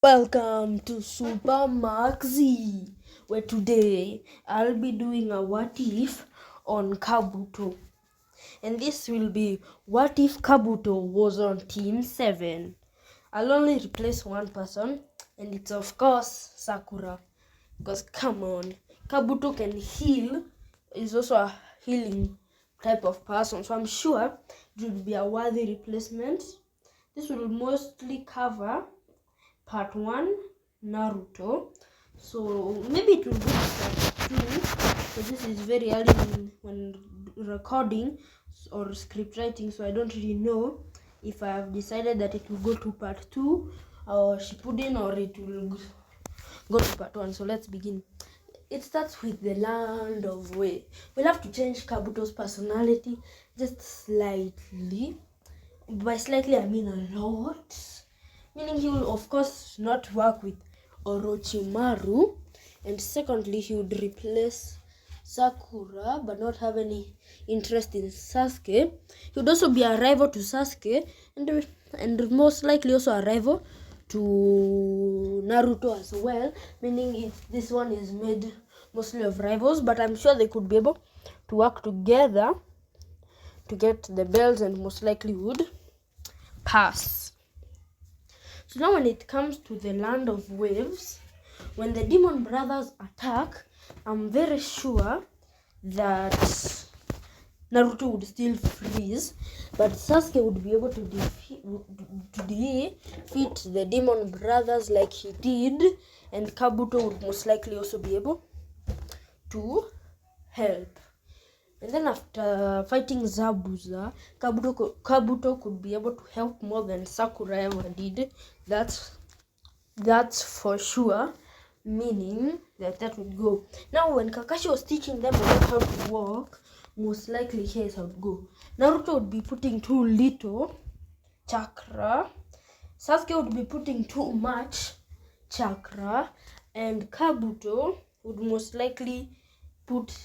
Welcome to Super Maxi, where today I'll be doing a what if on Kabuto. And this will be what if Kabuto was on Team 7. I'll only replace one person, and it's of course Sakura. Because come on, Kabuto can heal, is also a healing type of person, so I'm sure it would be a worthy replacement. This will mostly cover part 1 Naruto, so maybe it will be part 2, so this is very early when recording or script writing, so I don't really know if I have decided that it will go to part 2 or Shippuden, or it will go to part 1. So let's begin. It starts with the land of Wei. We'll have to change Kabuto's personality just slightly. By slightly I mean a lot, meaning he will of course not work with Orochimaru, and secondly he would replace Sakura but not have any interest in Sasuke. He would also be a rival to Sasuke, and most likely also a rival to Naruto as well, meaning this one is made mostly of rivals, but I'm sure they could be able to work together to get the belts, and most likely would pass. So now when it comes to the land of waves, when the demon brothers attack, I'm very sure that Naruto would still freeze, but Sasuke would be able to defeat the demon brothers like he did, and Kabuto would most likely also be able to help. And then after fighting Zabuza, Kabuto could be able to help more than Sakura ever did. That's for sure, meaning that would go. Now when Kakashi was teaching them about how to walk, most likely here's how to go. Naruto would be putting too little chakra, Sasuke would be putting too much chakra, and Kabuto would most likely put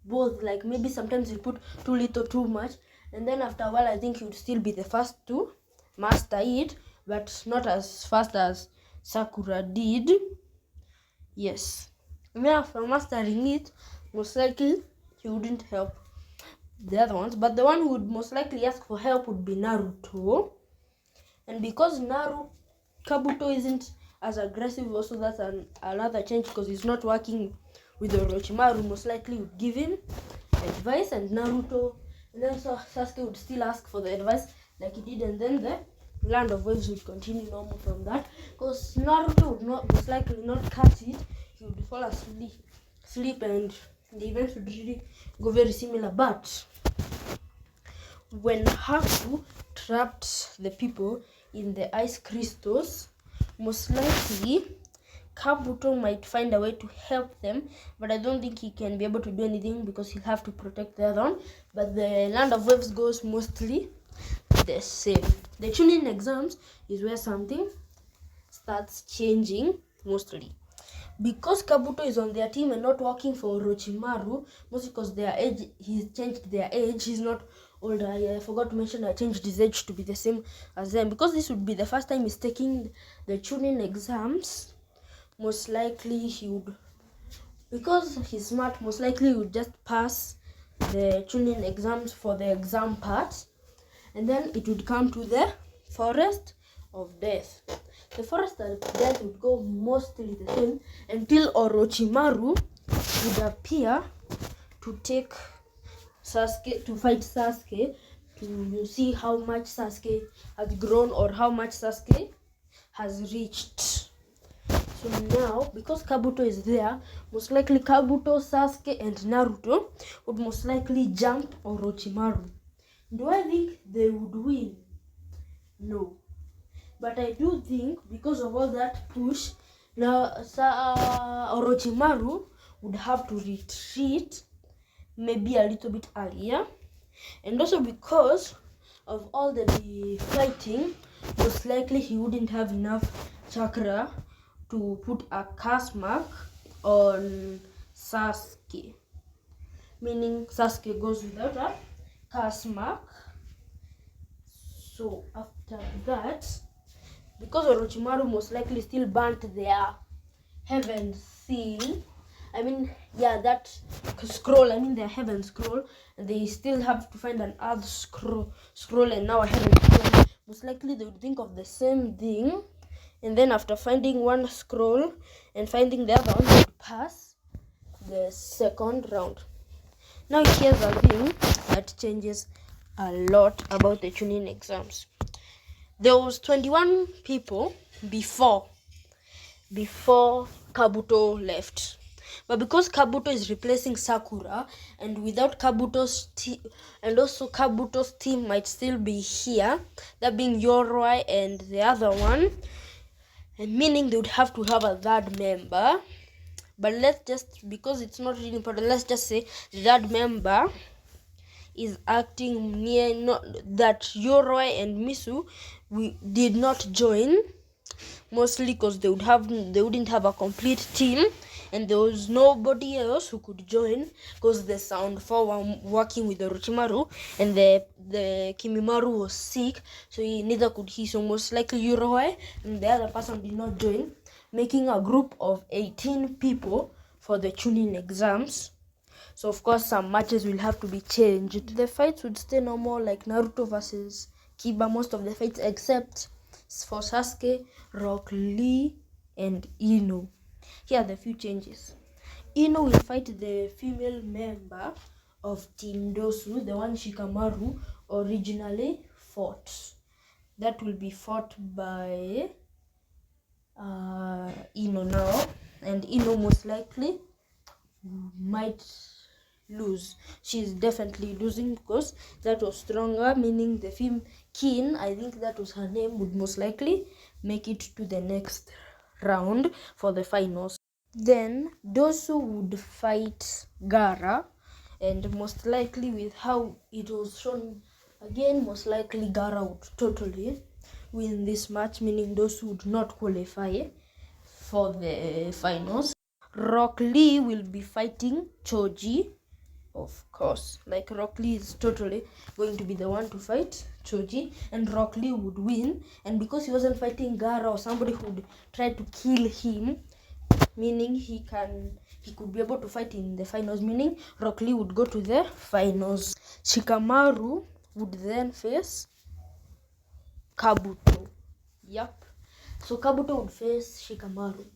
both. Like maybe sometimes you put too little, too much, and then after a while I think you would still be the first to master it, but not as fast as Sakura did. Yes, and then after mastering it, most likely he wouldn't help the other ones, but the one who would most likely ask for help would be Naruto. And because Kabuto isn't as aggressive, also that's another change, because he's not working with Orochimaru, most likely would give him advice, and Naruto, and then Sasuke would still ask for the advice like he did, and then the land of waves would continue normal from that, because Naruto would not most likely not catch it. He would fall asleep, and the events would really go very similar. But when Haku trapped the people in the ice crystals, most likely Kabuto might find a way to help them, but I don't think he can be able to do anything because he'll have to protect the other one. But the land of waves goes mostly the same. The tuning exams is where something starts changing mostly, because Kabuto is on their team and not working for Orochimaru, mostly because their age, he's changed their age. He's not older. I forgot to mention I changed his age to be the same as them, because this would be the first time he's taking the tuning exams. Most likely he would, because he's smart, most likely he would just pass the tuning exams for the exam part, and then it would come to the forest of death. The forest of death would go mostly the same until Orochimaru would appear to take Sasuke, to fight Sasuke, to see how much Sasuke has grown or how much Sasuke has reached. So now, because Kabuto is there, most likely Kabuto, Sasuke, and Naruto would most likely jump Orochimaru. Do I think they would win? No. But I do think, because of all that push, now Orochimaru would have to retreat maybe a little bit earlier. And also because of all the fighting, most likely he wouldn't have enough chakra to put a curse mark on Sasuke, meaning Sasuke goes without a curse mark. So after that, because Orochimaru most likely still burnt their heaven seal. I mean, yeah, that scroll. I mean, their heaven scroll. And they still have to find an earth scroll and now a heaven scroll. Most likely they would think of the same thing. And then after finding one scroll and finding the other one, they would pass the second round. Now here's a thing that changes a lot about the Chunin exams. There was 21 people before Kabuto left. But because Kabuto is replacing Sakura, and without Kabuto's team, and also Kabuto's team might still be here, that being Yoroi and the other one, and meaning they would have to have a third member. But let's just, because it's not really important, let's just say the third member is acting near, not that Yoroi and Misu did not join, mostly because they wouldn't have a complete team, and there was nobody else who could join because the Sound 4 were working with the Orochimaru, and the Kimimaru was sick, so neither could he. So most likely Yoroi and the other person did not join, making a group of 18 people for the Chunin exams. So of course some matches will have to be changed. The fights would stay normal, like Naruto versus Kiba, most of the fights, except for Sasuke, Rock Lee, and Ino. Here are the few changes. Ino will fight the female member of Team Dosu, the one Shikamaru originally fought. That will be fought by Ino now, and Ino most likely might lose. She's definitely losing because that was stronger, meaning the film Kin, I think that was her name, would most likely make it to the next round for the finals. Then Dosu would fight Gara, and most likely with how it was shown again, most likely Gara would totally win this match, meaning Dosu would not qualify for the finals. Rock Lee will be fighting Choji, of course. Like, Rock Lee is totally going to be the one to fight Choji, and Rock Lee would win. And because he wasn't fighting Gara or somebody who would try to kill him, meaning he could be able to fight in the finals, meaning Rock Lee would go to the finals. Shikamaru would then face Kabuto. Yep. So Kabuto would face Shikamaru,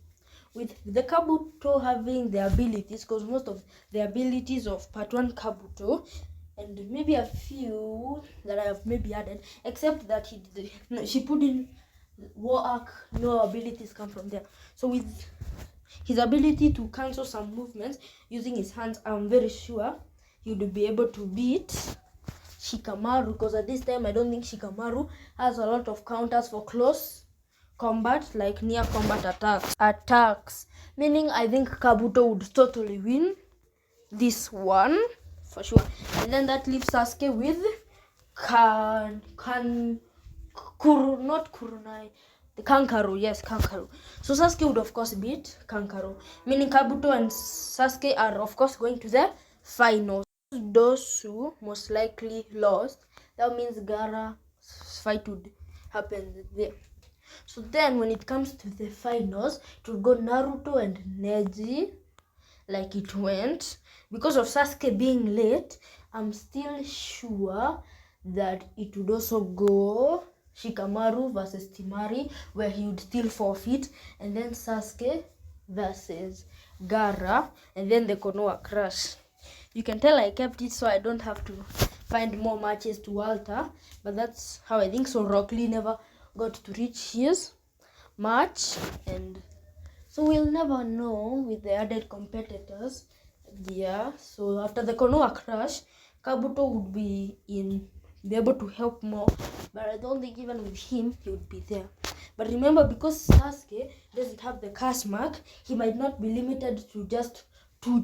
with the Kabuto having the abilities, because most of the abilities of part 1 Kabuto, and maybe a few that I have maybe added, except that she put in War Arc, no abilities come from there. So with his ability to cancel some movements using his hands, I'm very sure he would be able to beat Shikamaru, because at this time I don't think Shikamaru has a lot of counters for close combat, like near combat attacks, meaning I think Kabuto would totally win this one for sure. And then that leaves Sasuke with Kankaru. Yes, Kankaru. So Sasuke would of course beat Kankaru, meaning Kabuto and Sasuke are of course going to the finals. Dosu most likely lost. That means Gara's fight would happen there. So then when it comes to the finals, it will go Naruto and Neji, like it went. Because of Sasuke being late, I'm still sure that it would also go Shikamaru versus Temari, where he would still forfeit, and then Sasuke versus Gara, and then the Konoha Crush. You can tell I kept it so I don't have to find more matches to alter, but that's how I think. So Rock Lee never got to reach his match, and so we'll never know with the added competitors. Yeah, so after the Konoha Crush, Kabuto would be able to help more, but I don't think even with him he would be there. But remember, because Sasuke doesn't have the curse mark, he might not be limited to just 2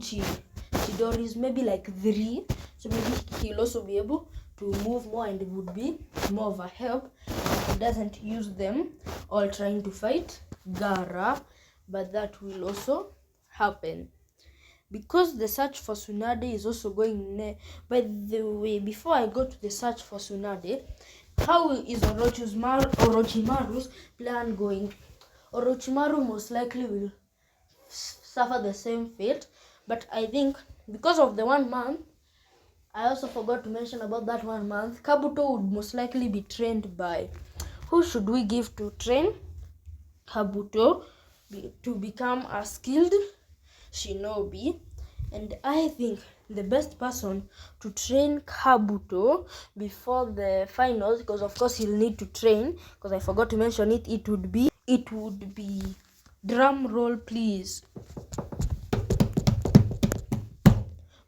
Chidoris, maybe like 3. So maybe he'll also be able to move more, and it would be more of a help if he doesn't use them all trying to fight Gara. But that will also happen because the search for Tsunade is also going. By the way, before I go to the search for Tsunade, How is Orochimaru's plan going? Orochimaru most likely will suffer the same fate, but I think because of the 1 month, I also forgot to mention about that 1 month, Kabuto would most likely be trained by, who should we give to train Kabuto to become a skilled shinobi? And I think the best person to train Kabuto before the finals, because of course he'll need to train, because I forgot to mention it, it would be drum roll please,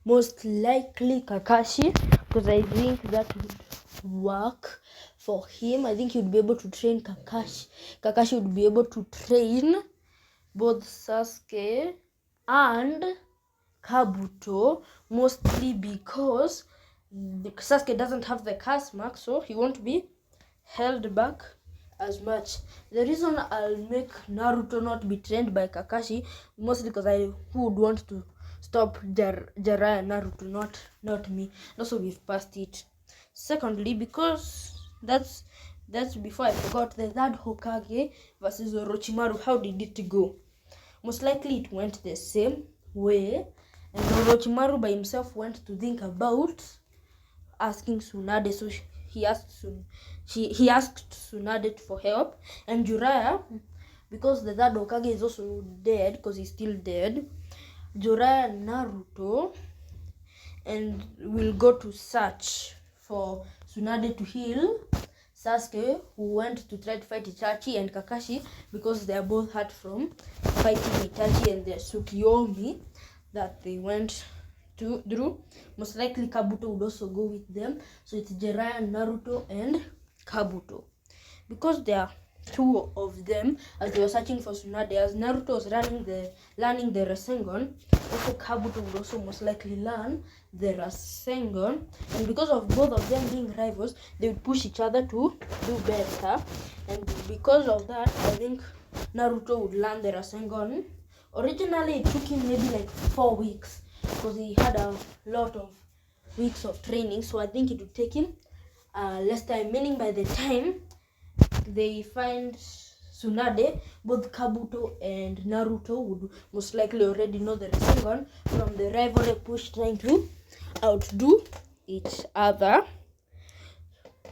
most likely Kakashi, because I think that would work for him. I think he would be able to train Kakashi would be able to train both Sasuke and Kabuto, mostly because Sasuke doesn't have the curse mark, so he won't be held back as much. The reason I'll make Naruto not be trained by Kakashi, mostly because I would want to stop Jiraiya and Naruto, not me. Also, we've passed it. Secondly, because that's before I forgot, the third Hokage versus Orochimaru. How did it go? Most likely it went the same way, and Orochimaru by himself went to think about asking Tsunade, so he asked Tsunade for help, and Jiraiya, because the third Hokage is also dead, because he's still dead, Jiraiya and Naruto and will go to search for Tsunade to heal Sasuke, who went to try to fight Itachi, and Kakashi, because they are both hurt from fighting Itachi and the Tsukiyomi that they went through. Most likely Kabuto would also go with them. So it's Jiraiya, Naruto, and Kabuto. Because there are 2 of them, as they were searching for Tsunade, as Naruto was learning the Rasengan, also Kabuto would also most likely learn the Rasengan, and because of both of them being rivals, they would push each other to do better, and because of that, I think Naruto would learn the Rasengan. Originally, it took him maybe like 4 weeks, because he had a lot of weeks of training, so I think it would take him less time, meaning by the time they find Tsunade, both Kabuto and Naruto would most likely already know the Rasengan from the rivalry push trying to outdo each other.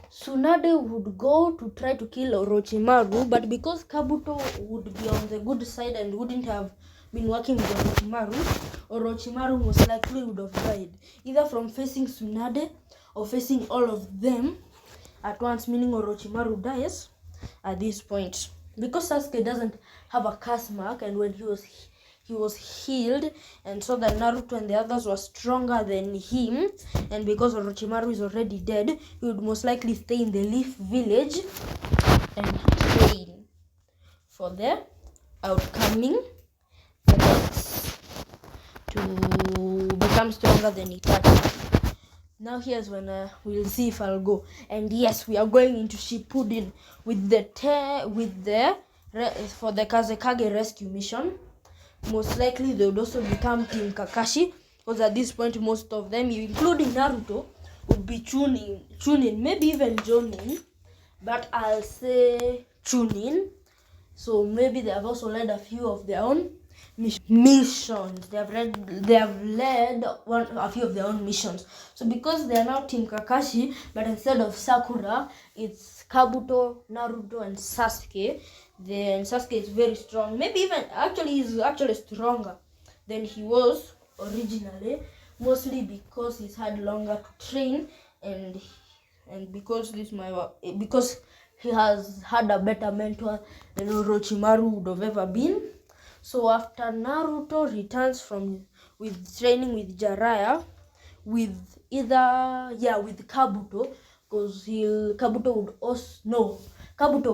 Tsunade would go to try to kill Orochimaru, but because Kabuto would be on the good side and wouldn't have been working with Orochimaru most likely would have died, either from facing Tsunade or facing all of them at once, meaning Orochimaru dies at this point. Because Sasuke doesn't have a curse mark, and when he was healed and saw that Naruto and the others were stronger than him, and because Orochimaru is already dead, he would most likely stay in the Leaf Village and train for the outcoming threats to become stronger than Itachi. Now here's when we'll see if I'll go. And yes, we are going into Shippuden with for the Kazekage rescue mission. Most likely they would also become Team Kakashi, because at this point most of them, including Naruto, would be tuning, maybe even Jonin, but I'll say tuning. So maybe they have also led a few of their own missions. They have led a few of their own missions. So because they are now Team Kakashi, but instead of Sakura, it's Kabuto, Naruto, and Sasuke. Then Sasuke is very strong. Maybe even he's actually stronger than he was originally, mostly because he's had longer to train, and because because he has had a better mentor than Orochimaru would have ever been. So after Naruto returns with training with Jiraiya, with Kabuto, because Kabuto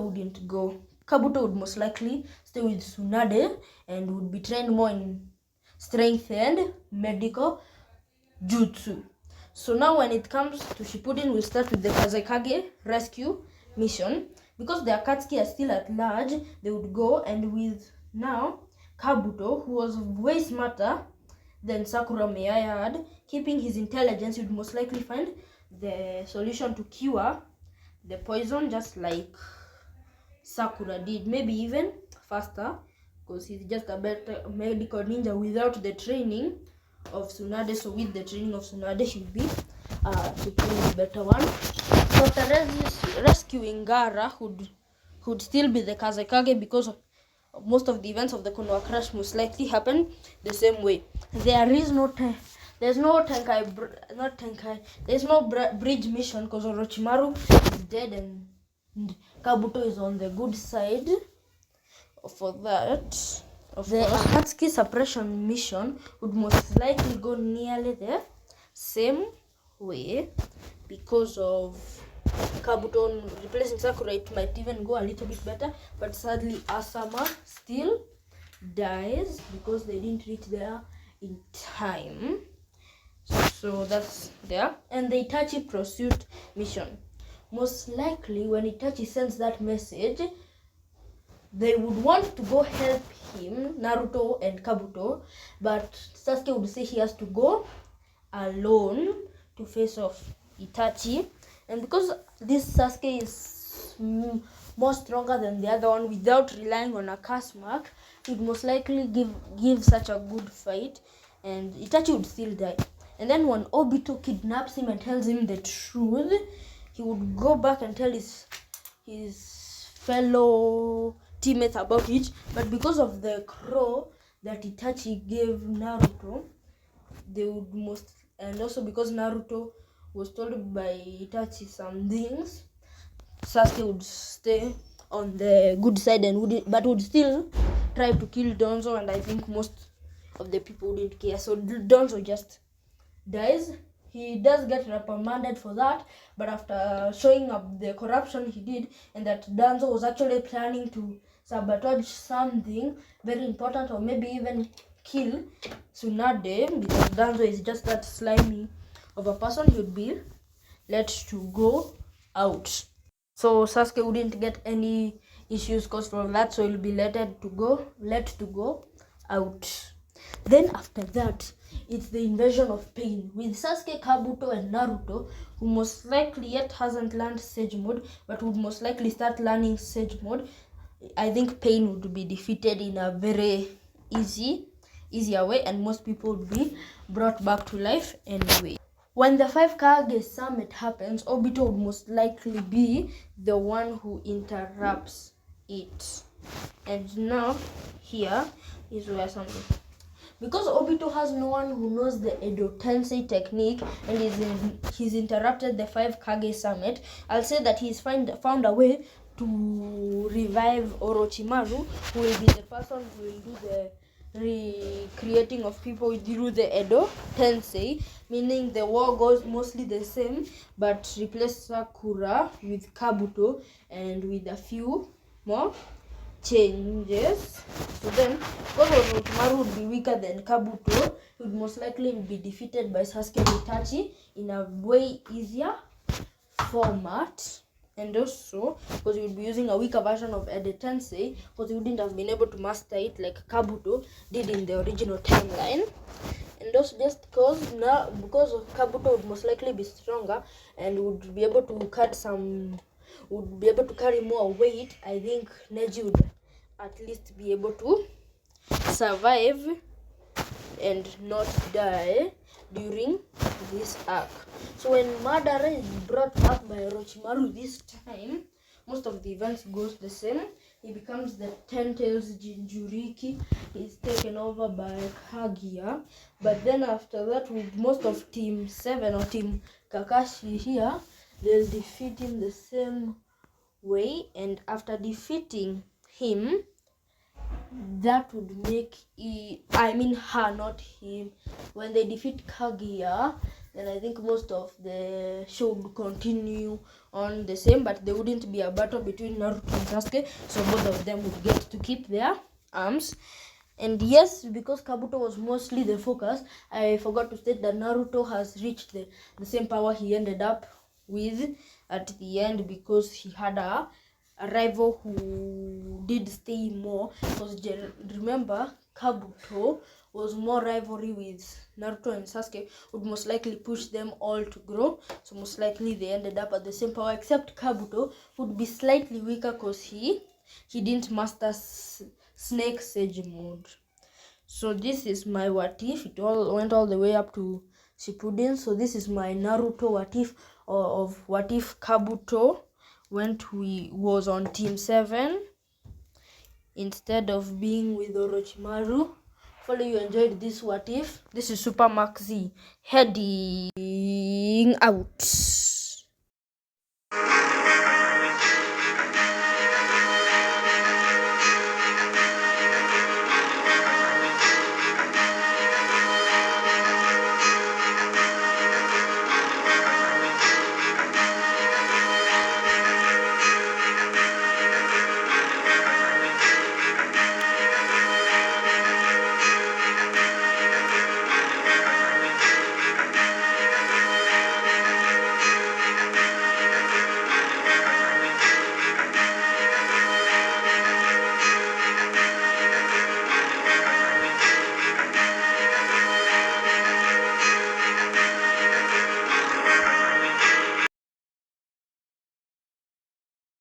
wouldn't go. Kabuto would most likely stay with Tsunade and would be trained more in strength and medical jutsu. So now when it comes to Shippuden, we'll start with the Kazekage rescue mission. Because the Akatsuki are still at large, they would go, and with now Kabuto, who was way smarter than Sakura may I add, keeping his intelligence, would most likely find the solution to cure the poison just like Sakura did, maybe even faster, because he's just a better medical ninja without the training of Tsunade. So with the training of Tsunade, he would be supremely better one. So after rescuing Gaara, who'd still be the Kazekage, because of most of the events of the Konoha Crash most likely happened the same way. There's no bridge mission, because Orochimaru is dead and Kabuto is on the good side. For that, the Akatsuki suppression mission would most likely go nearly the same way, because of Kabuto replacing Sakura. It might even go a little bit better, but sadly Asama still dies because they didn't reach there in time. So that's there. And the Itachi pursuit mission, most likely when Itachi sends that message, they would want to go help him, Naruto and Kabuto, but Sasuke would say he has to go alone to face off Itachi. And because this Sasuke is more stronger than the other one, without relying on a curse mark, he would most likely give such a good fight, and Itachi would still die. And then when Obito kidnaps him and tells him the truth, he would go back and tell his fellow teammates about it. But because of the crow that Itachi gave Naruto, they would and also because Naruto was told by Itachi some things, Sasuke would stay on the good side and would still try to kill Donzo, and I think most of the people wouldn't care. So Donzo just dies. He does get reprimanded for that, but after showing up the corruption he did, and that Danzo was actually planning to sabotage something very important, or maybe even kill Tsunade, because Danzo is just that slimy of a person, he would be let to go out. So Sasuke wouldn't get any issues caused from that, so he'll be let to go out. Then after that, it's the invasion of Pain with Sasuke, Kabuto, and Naruto, who most likely yet hasn't learned Sage Mode, but would most likely start learning Sage Mode. I think Pain would be defeated in a very easier way, and most people would be brought back to life anyway. When the 5 Kage summit happens, Obito would most likely be the one who interrupts it. And now, here is where something. Because Obito has no one who knows the Edo Tensei technique, and he's interrupted the 5 Kage summit, I'll say that he's found a way to revive Orochimaru, who will be the person who will do the recreating of people through the Edo Tensei, meaning the war goes mostly the same, but replace Sakura with Kabuto and with a few more changes. So then, because Orochimaru would be weaker than Kabuto, he would most likely be defeated by Sasuke and Itachi in a way easier format. And also, because he would be using a weaker version of Edo Tensei, because he wouldn't have been able to master it like Kabuto did in the original timeline. And also just because Kabuto would most likely be stronger and would be able to carry more weight, I think Neji would at least be able to survive and not die during this arc. So when Madara is brought up by Orochimaru this time, most of the events goes the same. He becomes the 10 Tails Jinchuriki. He's taken over by Kaguya. But then after that, with most of Team 7 or Team Kakashi here, they'll defeat him the same way. And after defeating him, that would make her, not him. When they defeat Kaguya, then I think most of the show would continue on the same, but there wouldn't be a battle between Naruto and Sasuke, so both of them would get to keep their arms. And yes, because Kabuto was mostly the focus, I forgot to state that Naruto has reached the same power he ended up with at the end, because he had a rival who did stay more. Because remember, Kabuto was more rivalry with Naruto and Sasuke, would most likely push them all to grow. So most likely they ended up at the same power, except Kabuto would be slightly weaker because he didn't master Snake Sage mode. So this is my what if. It all went all the way up to Shippuden. So this is my Naruto what if of what if Kabuto was on Team 7 instead of being with Orochimaru. Hopefully you enjoyed this what if. This is Super Max Z heading out.